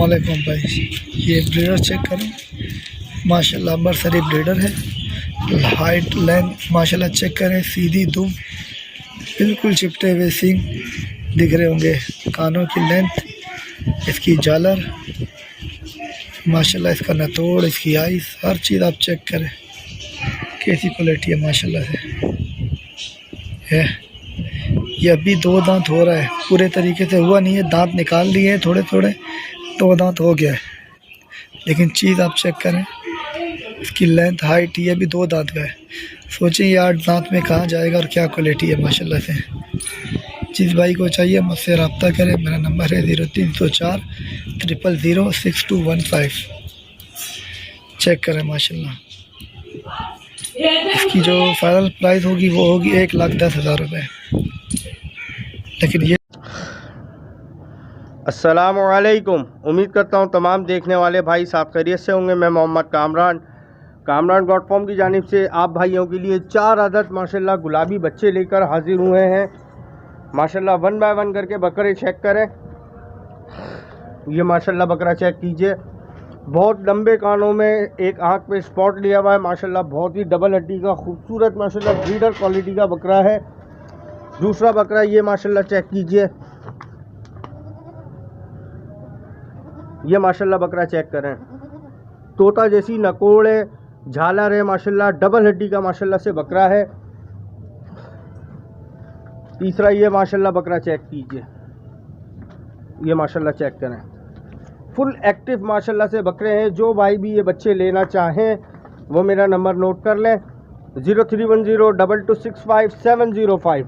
अस्सलामुअलैकुम भाई। ये ब्रीडर चेक करें, माशाल्लाह बरसरी ब्रीडर है। हाइट लेंथ माशाल्लाह चेक करें, सीधी दुम, बिल्कुल चिपटे हुए सींग दिख रहे होंगे। कानों की लेंथ, इसकी झालर माशाल्लाह, इसका नतोड़, इसकी आइस, हर चीज़ आप चेक करें कैसी क्वालिटी है माशाल्लाह से है। ये अभी 2 दांत हो रहा है, पूरे तरीके से हुआ नहीं है, दांत निकाल दिए हैं थोड़े थोड़े, 2 दांत हो गया है। लेकिन चीज़ आप चेक करें, इसकी लेंथ, हाइट, ये भी 2 दांत का है। सोचें ये 8 दांत में कहाँ जाएगा और क्या क्वालिटी है माशाल्लाह से। जिस भाई को चाहिए मुझसे रब्ता करें, मेरा नंबर है 0304 000 6215। चेक करें माशाल्लाह। इसकी जो फाइनल प्राइस होगी वो होगी 1,10,000 रुपये। लेकिन ये अस्सलामुअलैकुम, उम्मीद करता हूँ तमाम देखने वाले भाई साहब खैरियत से होंगे। मैं मोहम्मद कामरान गॉड फॉर्म की जानिब से आप भाइयों के लिए 4 अदद माशाल्लाह गुलाबी बच्चे लेकर हाजिर हुए हैं। माशाल्लाह 1 बाय 1 करके बकरे चेक करें। ये माशाल्लाह बकरा चेक कीजिए, बहुत लंबे कानों में, एक आँख पे स्पॉट लिया हुआ है माशाल्लाह, बहुत ही डबल हड्डी का खूबसूरत माशाल्लाह ब्रीडर क्वालिटी का बकरा है। दूसरा बकरा ये माशाल्लाह चेक कीजिए, ये माशाल्लाह बकरा चेक करें, तोता जैसी नकोड़ है, झालर है माशाल्लाह, डबल हड्डी का माशाल्लाह से बकरा है। तीसरा ये माशाल्लाह बकरा चेक कीजिए, ये माशाल्लाह चेक करें, फुल एक्टिव माशाल्लाह से बकरे हैं। जो भाई भी ये बच्चे लेना चाहें वो मेरा नंबर नोट कर लें, 03102265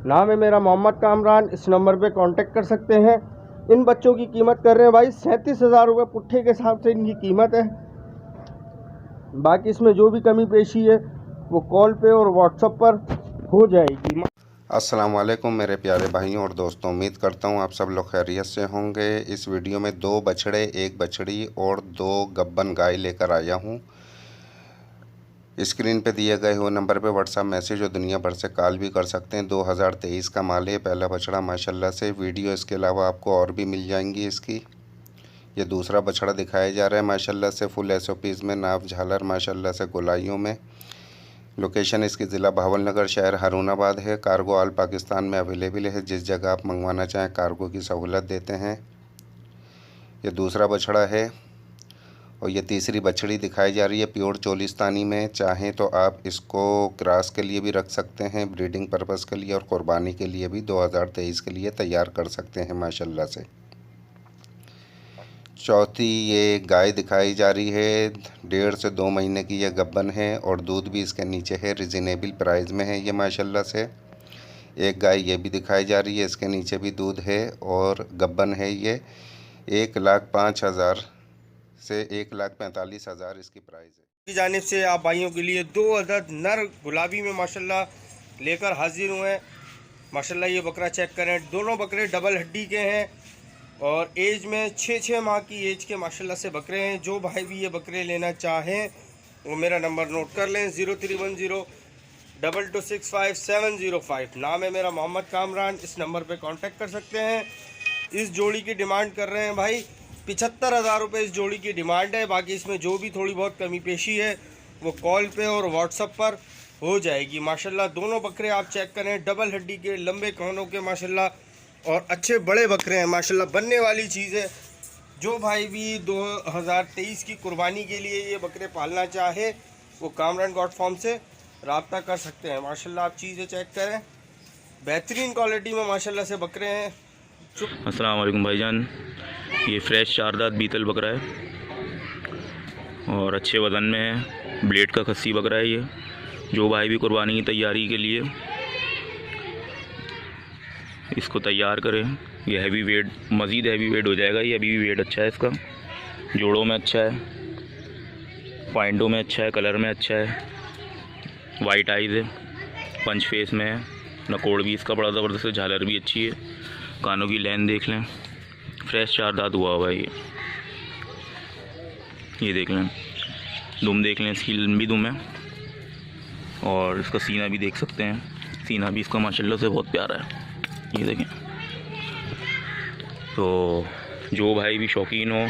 नाम है मेरा मोहम्मद कामरान। इस नंबर पे कांटेक्ट कर सकते हैं। इन बच्चों की कीमत कर रहे हैं भाई 37,000 रुपये पुट्ठे के हिसाब से इनकी कीमत है। बाकी इसमें जो भी कमी पेशी है वो कॉल पे और व्हाट्सएप पर हो जाएगी। अस्सलाम वालेकुम मेरे प्यारे भाइयों और दोस्तों, उम्मीद करता हूँ आप सब लोग खैरियत से होंगे। इस वीडियो में 2 बछड़े, 1 बछड़ी और 2 गब्बन गाय लेकर आया हूँ। स्क्रीन पे दिए गए हुए नंबर पे व्हाट्सएप मैसेज और दुनिया भर से कॉल भी कर सकते हैं। 2023 का माल है, पहला बछड़ा माशाल्लाह से। वीडियो इसके अलावा आपको और भी मिल जाएंगी इसकी। ये दूसरा बछड़ा दिखाया जा रहा है माशाल्लाह से, फुल SOPs में, नाप झालर माशाल्लाह से, गोलाइयों में। लोकेशन इसकी ज़िला भावलनगर, शहर हारूनाबाद है। कार्गो ऑल पाकिस्तान में अवेलेबल है, जिस जगह आप मंगवाना चाहें कार्गो की सहूलत देते हैं। ये दूसरा बछड़ा है और ये तीसरी बछड़ी दिखाई जा रही है प्योर चोलिस्तानी में। चाहें तो आप इसको क्रॉस के लिए भी रख सकते हैं, ब्रीडिंग पर्पज़ के लिए, और क़ुरबानी के लिए भी 2023 के लिए तैयार कर सकते हैं माशाल्लाह से। चौथी ये गाय दिखाई जा रही है, 1.5 से 2 महीने की ये गब्बन है और दूध भी इसके नीचे है, रिजनेबल प्राइस में है ये माशाल्लाह से। एक गाय ये भी दिखाई जा रही है, इसके नीचे भी दूध है और गब्बन है। ये 1,05,000 से 1,45,000 इसकी प्राइस है। की जानिब से आप भाइयों के लिए 2 अदद नर गुलाबी में माशाल्लाह लेकर हाजिर हुए हैं। माशाल्लाह ये बकरा चेक करें, दोनों बकरे डबल हड्डी के हैं और एज में 6 माह की एज के माशाल्लाह से बकरे हैं। जो भाई भी ये बकरे लेना चाहें वो मेरा नंबर नोट कर लें, 03102265 नाम है मेरा मोहम्मद कामरान। इस नंबर पे कांटेक्ट कर सकते हैं। इस जोड़ी की डिमांड कर रहे हैं भाई 75,000 रुपये इस जोड़ी की डिमांड है। बाकी इसमें जो भी थोड़ी बहुत कमी पेशी है वो कॉल पे और व्हाट्सएप पर हो जाएगी। माशाल्लाह दोनों बकरे आप चेक करें, डबल हड्डी के, लंबे कानों के माशाल्लाह, और अच्छे बड़े बकरे हैं माशाल्लाह, बनने वाली चीज़ है। जो भाई भी 2023 की कुर्बानी के लिए ये बकरे पालना चाहे वो कामरान गॉड फार्म से रब्ता कर सकते हैं। माशाल्लाह आप चीज़ें चेक करें, बेहतरीन क्वालिटी में माशाल्लाह से बकरे हैं। अस्सलाम वालेकुम भाईजान, ये फ्रेश 4 दांत बीतल बकरा है और अच्छे वज़न में है, ब्लेड का खस्सी बकरा है ये। जो भाई भी कुर्बानी की तैयारी के लिए इसको तैयार करें, ये हैवी वेट, मज़ीद हैवी वेट हो जाएगा। ये अभी भी वेट अच्छा है इसका, जोड़ों में अच्छा है, पॉइंटों में अच्छा है, कलर में अच्छा है, वाइट आइज़ है, पंच फेस में है, नकोड़ भी इसका बड़ा ज़बरदस्त है, झालर भी अच्छी है, कानों की लेंथ देख लें, फ्रेश 4 दांत हुआ हुआ है ये देख लें, दुम देख लें, इसकी लंबी दुम है और इसका सीना भी देख सकते हैं, सीना भी इसका माशाल्लाह से बहुत प्यारा है, ये देखें। तो जो भाई भी शौकीन हो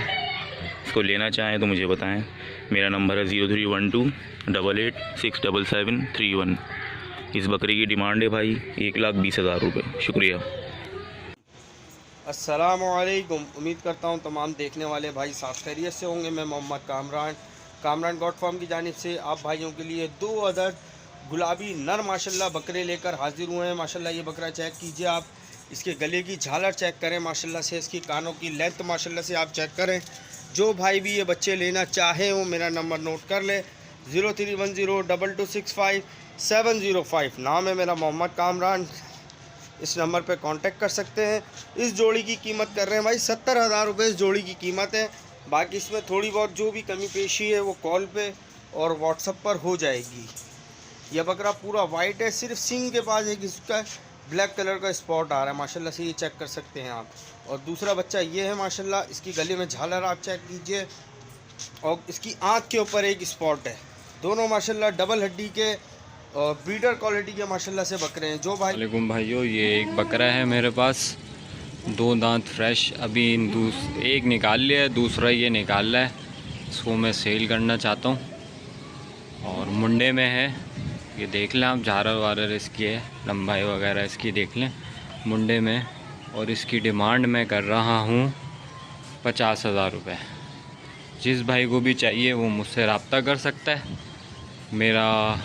इसको लेना चाहें तो मुझे बताएं। मेरा नंबर है 031288677731। इस बकरी की डिमांड है भाई 1,20,000 रुपये। शुक्रिया। अस्सलामुअलैकुम। उम्मीद करता हूँ तमाम देखने वाले भाई साफ खैरियत से होंगे। मैं मोहम्मद कामरान गॉड फार्म की जानिब से आप भाइयों के लिए 2 अदद गुलाबी नर माशाल्लाह बकरे लेकर हाजिर हुए हैं। माशाल्लाह ये बकरा चेक कीजिए आप, इसके गले की झालर चेक करें माशाल्लाह से, इसकी कानों की लेंथ माशाल्लाह से आप चेक करें। जो भाई भी ये बच्चे लेना चाहे वो मेरा नंबर नोट कर ले 03102265 नाम है मेरा मोहम्मद कामरान। इस नंबर पे कांटेक्ट कर सकते हैं। इस जोड़ी की कीमत कर रहे हैं भाई 70,000 रुपये इस जोड़ी की कीमत है। बाकी इसमें थोड़ी बहुत जो भी कमी पेशी है वो कॉल पे और व्हाट्सएप पर हो जाएगी। यह बकरा पूरा वाइट है, सिर्फ सींग के पास एक इसका ब्लैक कलर का स्पॉट आ रहा है माशाल्लाह से, ये चेक कर सकते हैं आप। और दूसरा बच्चा ये है माशाल्लाह, इसकी गले में झालर आप चेक कीजिए और इसकी आँख के ऊपर एक स्पॉट है। दोनों माशाल्लाह डबल हड्डी के और ब्रीडर क्वालिटी के माशाल्लाह से बकरे हैं। जो भाई वालेकुम भाइयों, ये एक बकरा है मेरे पास, 2 दांत फ्रेश, अभी एक निकाल लिया है, दूसरा ये निकाल रहा है। इसको मैं सेल करना चाहता हूँ और मुंडे में है। ये देख लें आप, झारर वारर इसकी है, लंबाई वगैरह इसकी देख लें मुंडे में। और इसकी डिमांड मैं कर रहा हूँ 50,000 रुपये। जिस भाई को भी चाहिए वो मुझसे रब्ता कर सकता है। मेरा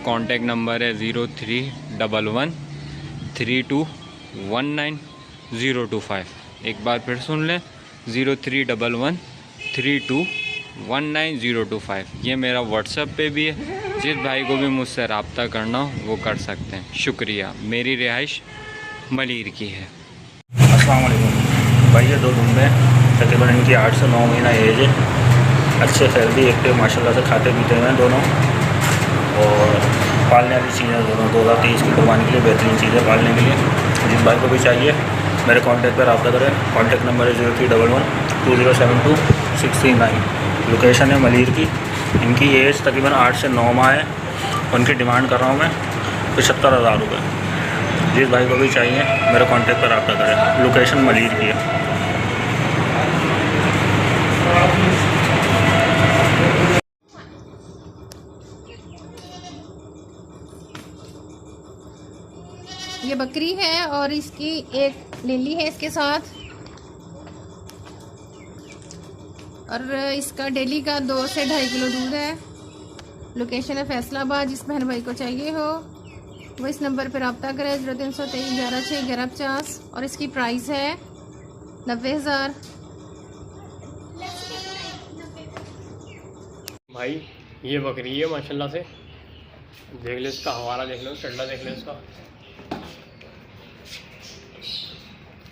कॉन्टेक्ट नंबर है 03113219 एक बार फिर सुन लें 03113219 ये मेरा व्हाट्सएप पे भी है। जिस भाई को भी मुझसे रब्ता करना हो वो कर सकते हैं। शुक्रिया। मेरी रिहाइश मलीर की है। अस्सलाम वालेकुम भाई, ये 2 दुम्बे तकरीबन इनकी 8 से 9 महीना एज है। अच्छे हेल्दी एक्टिव माशाल्लाह से खाते पीते हुए हैं दोनों और पालने वाली चीज़ें दोनों 2023 की कुर्बानी के लिए बेहतरीन चीज़ें पालने के लिए। जिस भाई को भी चाहिए मेरे कांटेक्ट पर रब्ता करें। कांटेक्ट नंबर है 0311207269। लोकेशन है मलीर की। इनकी एज तकरीबन 8 से 9 माह है। उनकी डिमांड कर रहा हूँ मैं 75,000 रुपये। जिस भाई को भी चाहिए मेरे कांटेक्ट पर रब्ता करें। लोकेशन मलीर की है। ये बकरी है और इसकी एक नीली है इसके साथ, और इसका डेली का 2 से 2.5 किलो दूध है। लोकेशन है फैसलाबाद। जिस बहन भाई को चाहिए हो वो इस नंबर पर रब्ता करें 0323116150 और इसकी प्राइस है 90,000। भाई ये बकरी है माशाल्लाह से, देख लो इसका हवाला, देख लो चड्डा, देख लो इसका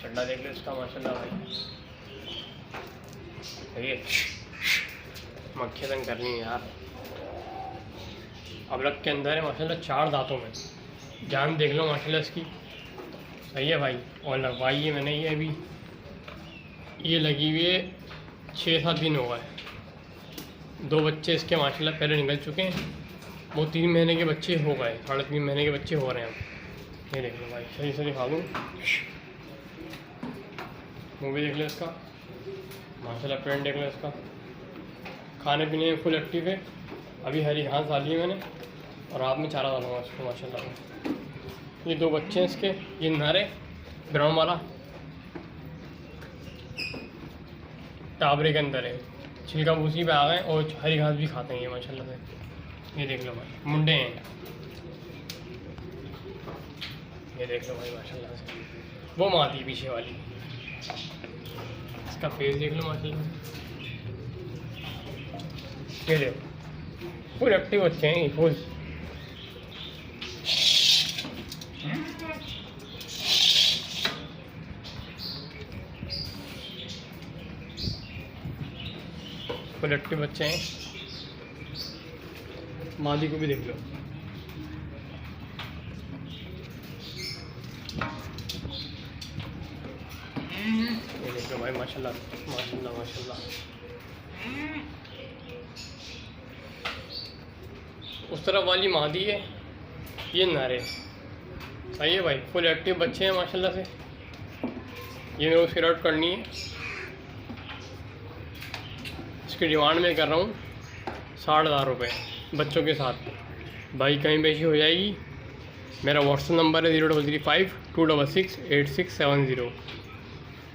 चड्डा, देख लो इसका माशाल्लाह भाई। ये मक्खी तंग करनी है यार। अबलग के अंदर है माशाल्लाह, 4 दांतों में। जान देख लो माशाल्लाह इसकी, सही है भाई। और लगवाई है मैंने ये, अभी ये लगी हुई है 6-7 दिन हो गए। 2 बच्चे इसके माशाल्लाह पहले निकल चुके हैं। वो 3 महीने के बच्चे हो गए, 3.5 महीने के बच्चे हो रहे हैं अब। ये देख लो भाई, सही से दिखा दूँ, मुँह भी देख लो इसका माशाल्लाह, प्रिंट देख लो इसका। खाने पीने में फुल एक्टिव है। अभी हरी घास डाली है मैंने और रात में चारा डालूंगा इसको माशाल्लाह। ये 2 बच्चे हैं इसके, ये नर है ब्राउन वाला, टाबरे के अंदर है, छिलका भूसी पे आ गए और हरी घास भी खाते हैं ये माशाल्लाह से। ये देख लो भाई, मुंडे हैं, ये देख लो भाई माशाल्लाह से। वो मादी पीछे वाली, इसका फेस देख लो माशाल्लाह। ये देखो फुल एक्टिव बच्चे हैं, फुल। फुल एक्टिव बच्चे हैं। मादी को भी देख लो, ये देख लो भाई माशाल्लाह माशाल्लाह माशाल्लाह। उस तरफ वाली मादी है, ये नर है, सही है भाई। फुल एक्टिव बच्चे हैं माशाल्लाह से। ये मेरे को फिर आउट करनी है इसकी डिमांड में कर रहा हूँ 60,000 रुपये बच्चों के साथ। भाई कहीं पेशी हो जाएगी। मेरा व्हाट्सअप नंबर है 0335266870।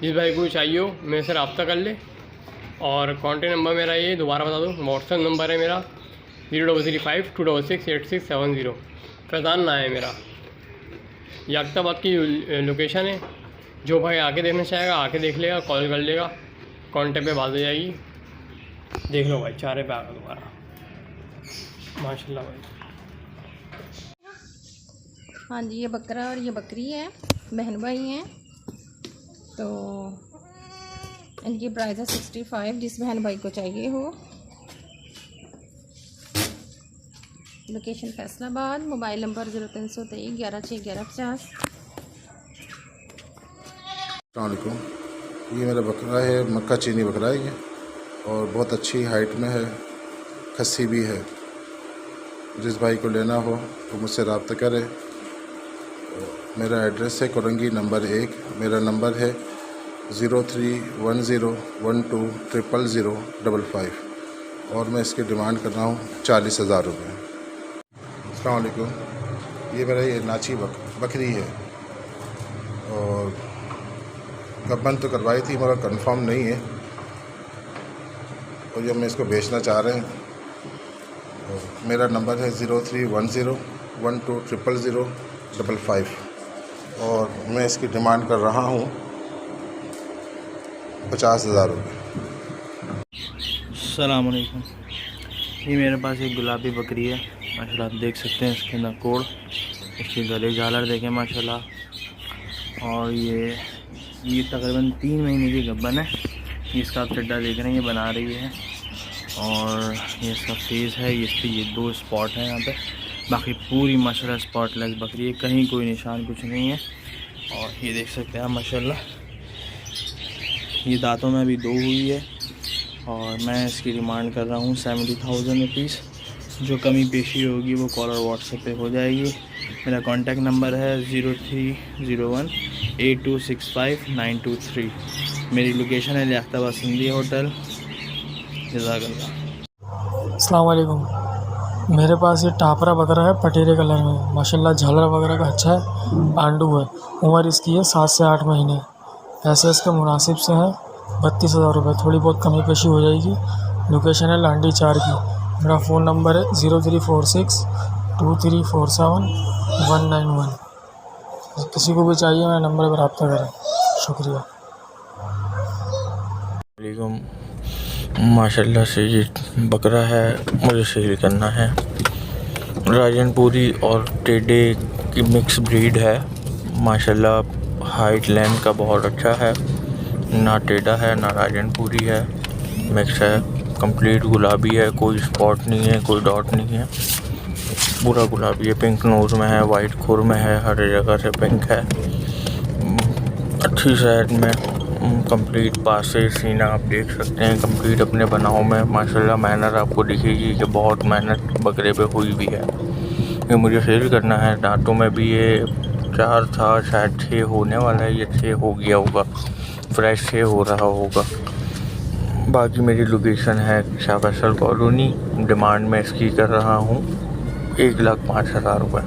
जिस भाई को चाहिए हो मेरे से रब्ता कर ले। और कॉन्टैक्ट नंबर मेरा ये दोबारा बता दूँ, व्हाट्सअप नंबर है मेरा 0352266870। फैज़ान ना है मेरा। याकताबाद की लोकेशन है। जो भाई आके देखना चाहेगा आके देख लेगा, कॉल कर लेगा, कॉन्टैक्ट पे बात हो जाएगी। देख लो भाई, चारे पे आ गया दोबारा, माशाल्लाह भाई। हाँ जी, ये बकरा और ये बकरी है, बहन भाई हैं। तो इनकी प्राइस है 65। जिस बहन भाई को चाहिए हो। लोकेशन फैसलाबाद। Mobile number 0323 11 6 11 50। अस्सलामुअलैकुम। ये मेरा बकरा है, मक्का चीनी बकरा है ये, और बहुत अच्छी हाइट में है, खस्सी भी है। जिस भाई को लेना हो तो मुझसे रब्ता करे। मेरा एड्रेस है कोरंगी नंबर 1। मेरा नंबर है 031012000055 और मैं इसकी डिमांड कर रहा हूँ 40,000 रुपये। अस्सलाम वालेकुम। ये मेरा ये नाची बकरी है और गबन तो करवाई थी मगर कंफर्म नहीं है, और ये मैं इसको बेचना चाह रहे हैं। और मेरा नंबर है 031012000055 और मैं इसकी डिमांड कर रहा हूँ 50,000 रुपये। अस्सलाम वालेकुम। ये मेरे पास एक गुलाबी बकरी है माशाल्लाह, आप देख सकते हैं इसके नकोड़, इसकी गले झालर देखें माशाल्लाह। और ये तकरीबन 3 महीने की गब्बन है। इसका आप चड्डा देख रहे हैं, ये बना रही है। और ये इसका फेस है, इस पर ये 2 स्पॉट हैं यहाँ पे। बाकी पूरी माशाल्लाह स्पॉट लेस बकरी है, कहीं कोई निशान कुछ नहीं है। और ये देख सकते हैं आप माशाल्लाह, ये दांतों में अभी 2 हुई है। और मैं इसकी डिमांड कर रहा हूँ 70,000 रुपीज़। जो कमी पेशी होगी वो कॉल और व्हाट्सएप पे हो जाएगी। मेरा कॉन्टैक्ट नंबर है 03018265 मेरी लोकेशन है याकताबाद सिंधी होटल। जज़ाकल्लाह। अस्सलाम वालेकुम। मेरे पास ये टापरा बकरा है पटेरे कलर में, माशाल्लाह झालर वगैरह का अच्छा है, पांडू है। उम्र इसकी है 7 से 8 महीने। पैसे इसके मुनासिब से हैं 32,000 रुपये। थोड़ी बहुत कमी पेशी हो जाएगी। लोकेशन है लांडी 4 की। मेरा फ़ोन नंबर है 03462347 किसी को भी चाहिए मेरे नंबर पर रब्ता करें। शुक्रिया। माशाल्लाह से ये बकरा है, मुझे सेल करना है। राजनपुरी और टेडे की मिक्स ब्रीड है माशाल्लाह। हाइट लेंथ का बहुत अच्छा है, ना टेढ़ा है ना राजनपुरी है, मिक्स है। कंप्लीट गुलाबी है, कोई स्पॉट नहीं है, कोई डॉट नहीं है, पूरा गुलाबी है। पिंक नोज़ में है, वाइट खुर में है, हर जगह से पिंक है। अच्छी साइड में कंप्लीट पासे सीना आप देख सकते हैं, कंप्लीट अपने बनाव में माशाल्लाह। मेहनत आपको दिखेगी कि बहुत मेहनत बकरे पे हुई भी है। ये मुझे सेल करना है। दांतों में भी ये 4 था, शायद 6 होने वाला है, ये 6 हो गया होगा, फ्रेश 6 हो रहा होगा। बाकी मेरी लोकेशन है शाह फैसल कॉलोनी। डिमांड में इसकी कर रहा हूँ 1,05,000 रुपये।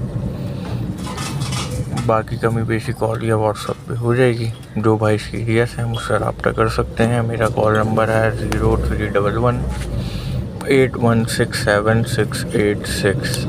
बाकी कमी पेशी कॉल या व्हाट्सएप पे हो जाएगी। जो भाई सीरियस है मुझसे रब्ता कर सकते हैं। मेरा कॉल नंबर है 0311 8167 686।